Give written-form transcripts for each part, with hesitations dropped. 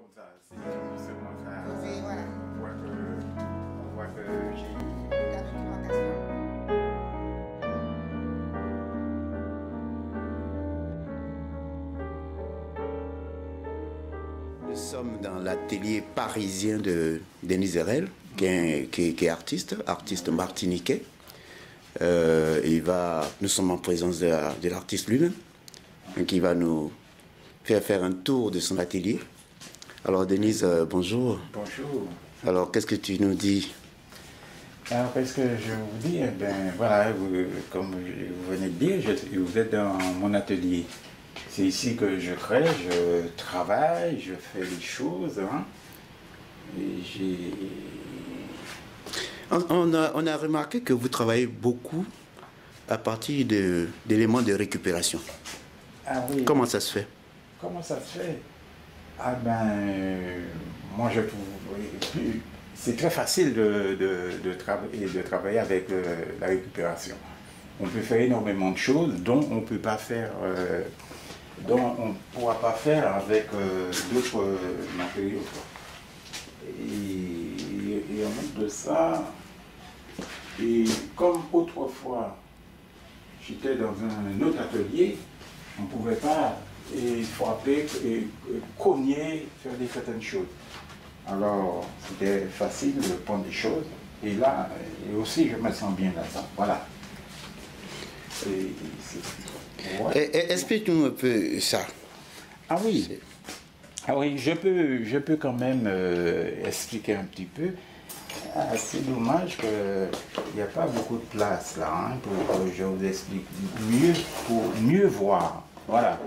comme ça. C'est seulement ça. Voilà. On voit que j'ai La documentation. Nous sommes dans l'atelier parisien de Denis Zerel, qui est artiste martiniquais. Nous sommes en présence de l'artiste lui-même, qui va nous faire un tour de son atelier. Alors Denise, bonjour. Bonjour. Alors qu'est-ce que tu nous dis? Alors qu'est-ce que je vous dis? Voilà, comme vous venez de dire, vous êtes dans mon atelier. C'est ici que je crée, je travaille, je fais des choses. Hein. Et on a remarqué que vous travaillez beaucoup à partir d'éléments de récupération. Ah oui. Comment ça se fait? Comment ça se fait? Moi je trouve... C'est très facile de travailler avec la récupération. On peut faire énormément de choses dont on peut pas faire... dont on ne pourra pas faire avec d'autres matériaux. Et en plus de ça, et comme autrefois, j'étais dans un autre atelier, on ne pouvait pas frapper, cogner, faire certaines choses. Alors, c'était facile de prendre des choses. Et là, et aussi, je me sens bien là-dedans. Voilà. Ouais. Explique-nous un peu ça. Ah oui. Ah oui, je peux quand même expliquer un petit peu. C'est dommage qu'il n'y a pas beaucoup de place là, hein, pour que je vous explique mieux, pour mieux voir. Voilà.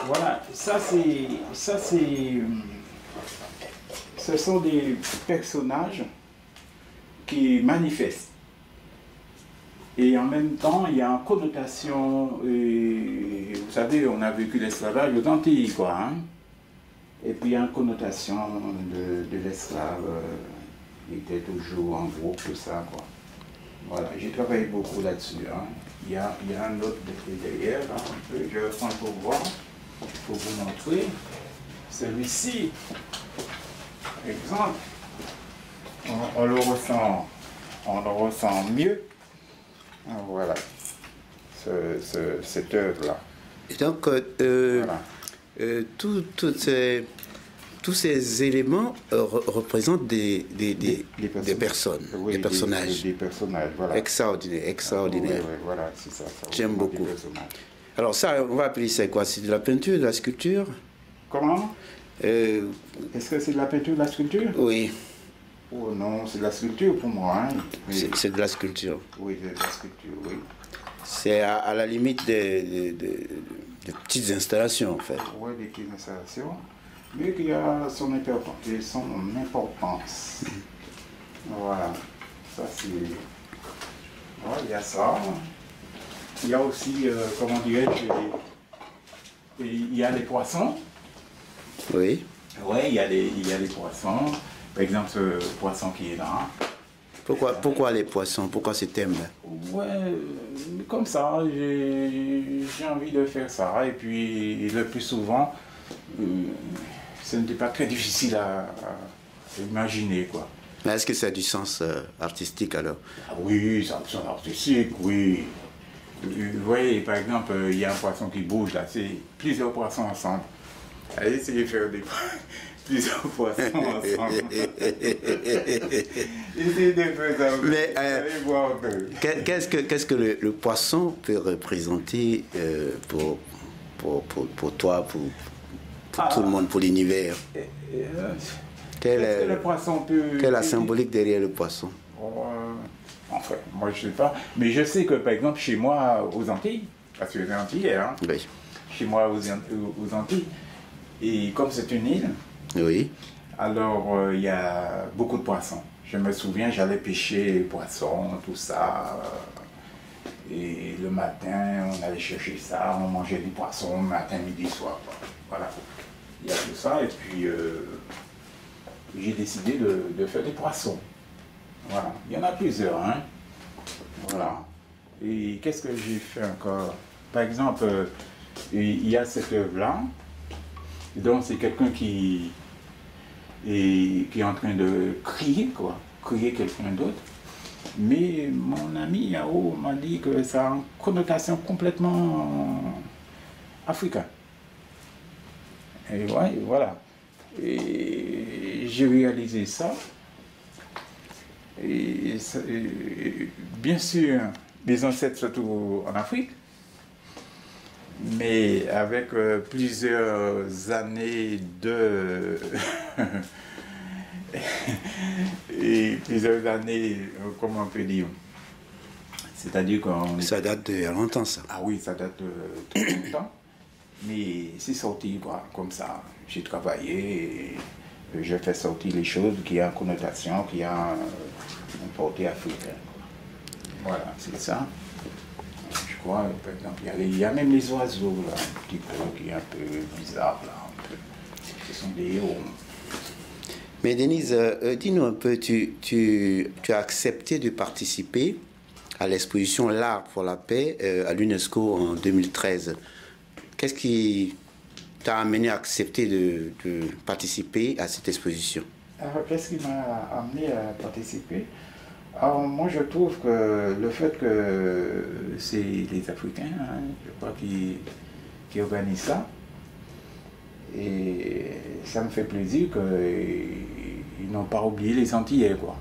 Voilà, ce sont des personnages qui manifestent. Et en même temps, il y a une connotation, vous savez, on a vécu l'esclavage aux Antilles, quoi. Hein? Et puis il y a une connotation de l'esclave, il était toujours en groupe, tout ça, quoi. Voilà, j'ai travaillé beaucoup là-dessus. Hein? Il y a un autre derrière, là, un peu, je vais prendre pour voir, pour vous montrer. Celui-ci, par exemple, on le ressent mieux. Voilà, cette œuvre-là. Donc, voilà. tous ces éléments représentent des personnes, oui, des personnages. Des personnages, voilà. Extraordinaire. Oui, voilà, c'est ça. J'aime beaucoup. Alors ça, on va appeler ça quoi? C'est de la peinture, de la sculpture? Comment? Est-ce que c'est de la peinture, de la sculpture? Oui. Oh non, c'est de la sculpture pour moi. Hein. C'est de la sculpture. Oui, de la sculpture, oui. C'est à la limite de petites installations, en fait. Oui, des petites installations, mais qui a son importance. Voilà, ça c'est... Voilà, il y a ça. Il y a aussi, comment dirais-je, il y a les poissons. Oui. Oui, il y a les poissons. Par exemple, ce poisson qui est là. Pourquoi les poissons? Pourquoi ce thème-là? Ouais, comme ça, j'ai envie de faire ça. Et puis, le plus souvent, ce n'était pas très difficile à imaginer, quoi. Mais est-ce que ça a du sens artistique, alors? Ah oui, ça a du sens artistique, oui. Vous voyez, par exemple, il y a un poisson qui bouge, là. C'est plusieurs poissons ensemble. Allez essayer de faire plusieurs poissons ensemble. Mais qu'est-ce que le poisson peut représenter pour toi, pour tout le monde, pour l'univers? Quelle est la symbolique derrière le poisson? Enfin, moi je ne sais pas. Mais je sais que par exemple chez moi aux Antilles, parce que les Antilles, hein, oui. Chez moi aux Antilles, et comme c'est une île, oui. Alors, il y a beaucoup de poissons. Je me souviens, j'allais pêcher les poissons, tout ça. Et le matin, on allait chercher ça, on mangeait du poisson, matin, midi, soir. Voilà. Il y a tout ça, et puis j'ai décidé de faire des poissons. Voilà. Il y en a plusieurs, hein. Voilà. Et qu'est-ce que j'ai fait encore? Par exemple, il y a cette œuvre-là. Et donc c'est quelqu'un qui est en train de crier, quoi, crier quelqu'un d'autre. Mais mon ami Yao m'a dit que ça a une connotation complètement africaine. Et ouais, voilà. Et j'ai réalisé ça. Et bien sûr, mes ancêtres surtout en Afrique, mais avec plusieurs années de et plusieurs années, comment on peut dire, c'est-à-dire qu'on... Ça date de longtemps, ça. Ah oui, ça date de très longtemps, mais c'est sorti quoi, comme ça. J'ai travaillé, et j'ai fait sortir les choses qui ont une connotation, qui ont un porté africain. Voilà, c'est ça. Je crois, par exemple, il y a même les oiseaux, là, un petit peu, qui est un peu bizarre, là, un peu. Ce sont des héros. Mais Denise, dis-nous un peu, tu as accepté de participer à l'exposition L'Art pour la paix à l'UNESCO en 2013. Qu'est-ce qui t'a amené à accepter de participer à cette exposition? Alors, qu'est-ce qui m'a amené à participer? Alors, moi, je trouve que le fait que c'est les Africains, hein, je crois, qui organisent ça, et ça me fait plaisir qu'ils n'ont pas oublié les Antillais, quoi.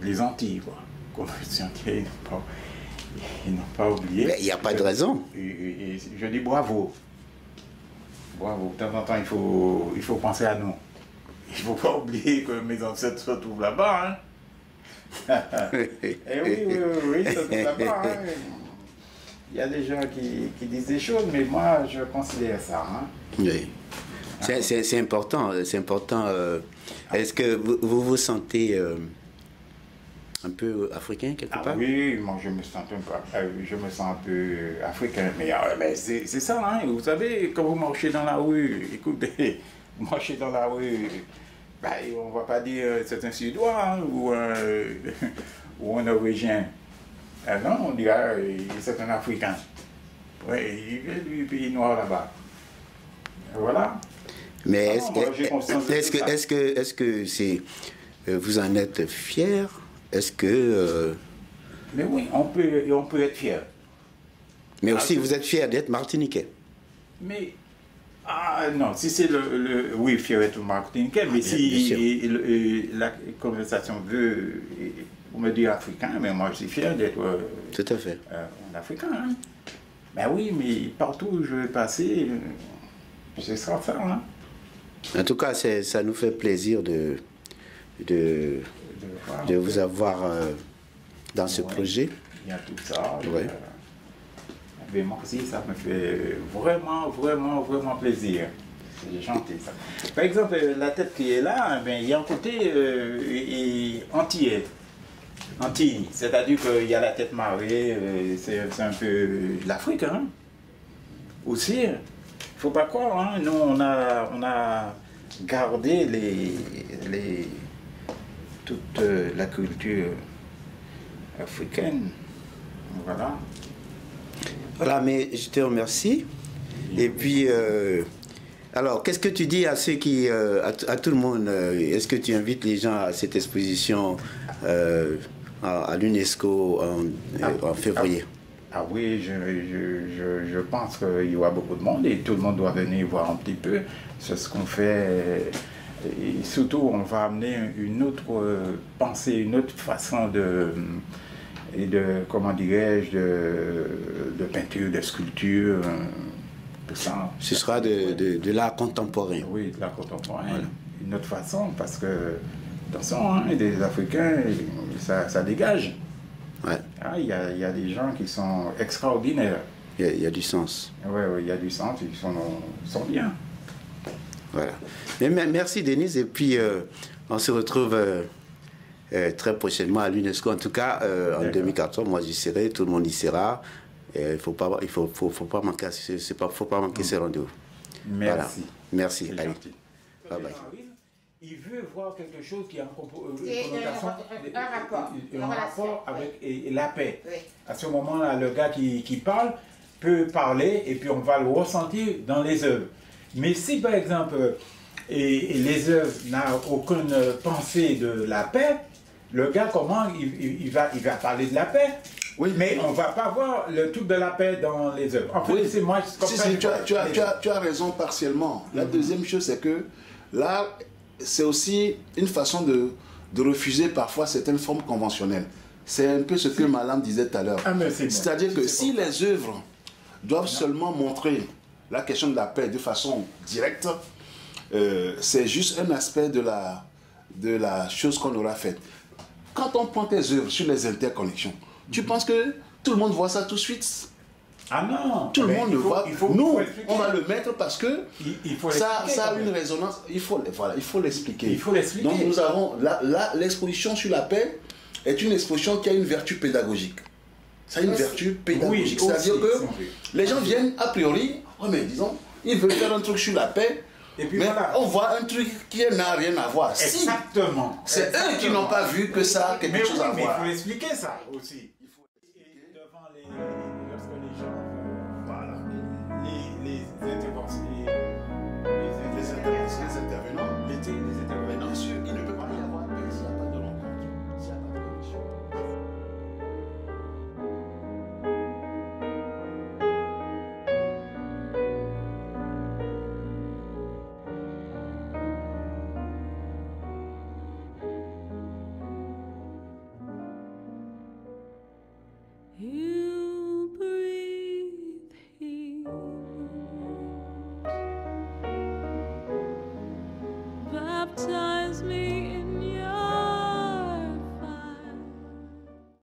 Les Antilles, quoi. Comme les Antillais, ils n'ont pas oublié. Mais il n'y a pas de raison. Et je dis bravo. Bravo. De temps en temps, il faut penser à nous. Il ne faut pas oublier que mes ancêtres se trouvent là-bas, hein. Et oui, ça se trouve là-bas, hein. Il y a des gens qui disent des choses, mais moi, je considère ça, hein. Oui. C'est important, c'est important. Est-ce que vous vous sentez un peu africain quelque part? Oui, moi je me sens un peu africain, mais c'est ça, hein. Vous savez, quand vous marchez dans la rue, écoutez, vous marchez dans la rue, ben, on ne va pas dire c'est un Suédois, hein, ou un Norvégien. Non, on dira c'est un Africain. Oui, il vient du pays noir là-bas. Voilà. Mais est-ce que c'est vous en êtes fier? Est-ce que mais oui, on peut être fier. Mais aussi vous êtes fier d'être martiniquais. Mais non, si c'est oui, fier d'être martiniquais, mais si la conversation veut me dire africain, mais moi je suis fier d'être tout à fait un Africain. Hein. Ben oui, mais partout où je vais passer, ce sera ça. Hein. En tout cas, ça nous fait plaisir de vous avoir dans ce projet. Il y a tout ça. Ouais. Mais moi aussi, ça me fait vraiment plaisir. C'est gentil ça. Par exemple, la tête qui est là, ben, il y a un côté antillais. Antilles, c'est-à-dire qu'il y a la tête marée, c'est un peu l'Afrique, hein. Aussi. Il ne faut pas croire, hein. Nous, on a gardé toute la culture africaine. Voilà. Voilà, mais je te remercie. Et puis, alors, qu'est-ce que tu dis à ceux qui, à tout le monde, est-ce que tu invites les gens à cette exposition à l'UNESCO en février? Ah oui, je pense qu'il y aura beaucoup de monde et tout le monde doit venir voir un petit peu. C'est ce qu'on fait. Et surtout, on va amener une autre pensée, une autre façon de comment dirais-je, de peinture, de sculpture, tout ça. Ce sera de l'art contemporain. Oui, de l'art contemporain. Voilà. Une autre façon, parce que, attention, hein, des Africains, ça dégage. Ouais. Il y a des gens qui sont extraordinaires. Il y a du sens. Oui, il y a du sens, ils sont bien. Voilà. Mais merci Denise, et puis on se retrouve très prochainement à l'UNESCO. En tout cas, en 2014, moi j'y serai, tout le monde y sera. Il ne faut pas manquer, faut pas manquer ce rendez-vous. Merci. Voilà. Merci. Allez. Bye bye. Il veut voir quelque chose qui a un rapport avec la paix. Oui. À ce moment-là, le gars qui parle peut parler et puis on va le ressentir dans les œuvres. Mais si par exemple, et les œuvres n'ont aucune pensée de la paix, le gars, comment il va parler de la paix? Oui, mais on ne va pas voir le truc de la paix dans les œuvres. En fait, oui. c'est moi, tu as raison partiellement. La deuxième chose, c'est que là, c'est aussi une façon de refuser parfois certaines formes conventionnelles. C'est un peu ce que Madame disait tout à l'heure. C'est-à-dire que si les œuvres doivent seulement montrer la question de la paix de façon directe, c'est juste un aspect de la chose qu'on aura faite. Quand on prend tes œuvres sur les interconnexions, tu penses que tout le monde voit ça tout de suite? Ah non! Tout le monde le voit. Nous, on va le mettre parce que ça a une résonance. Il faut l'expliquer. Donc nous avons l'exposition sur la paix est une exposition qui a une vertu pédagogique. Ça a une vertu pédagogique. C'est-à-dire que les gens viennent a priori, oh mais disons, ils veulent faire un truc sur la paix. Et puis mais voilà. On voit un truc qui n'a rien à voir. Exactement. C'est eux qui n'ont pas vu que ça a quelque chose à voir. Mais il faut expliquer ça aussi.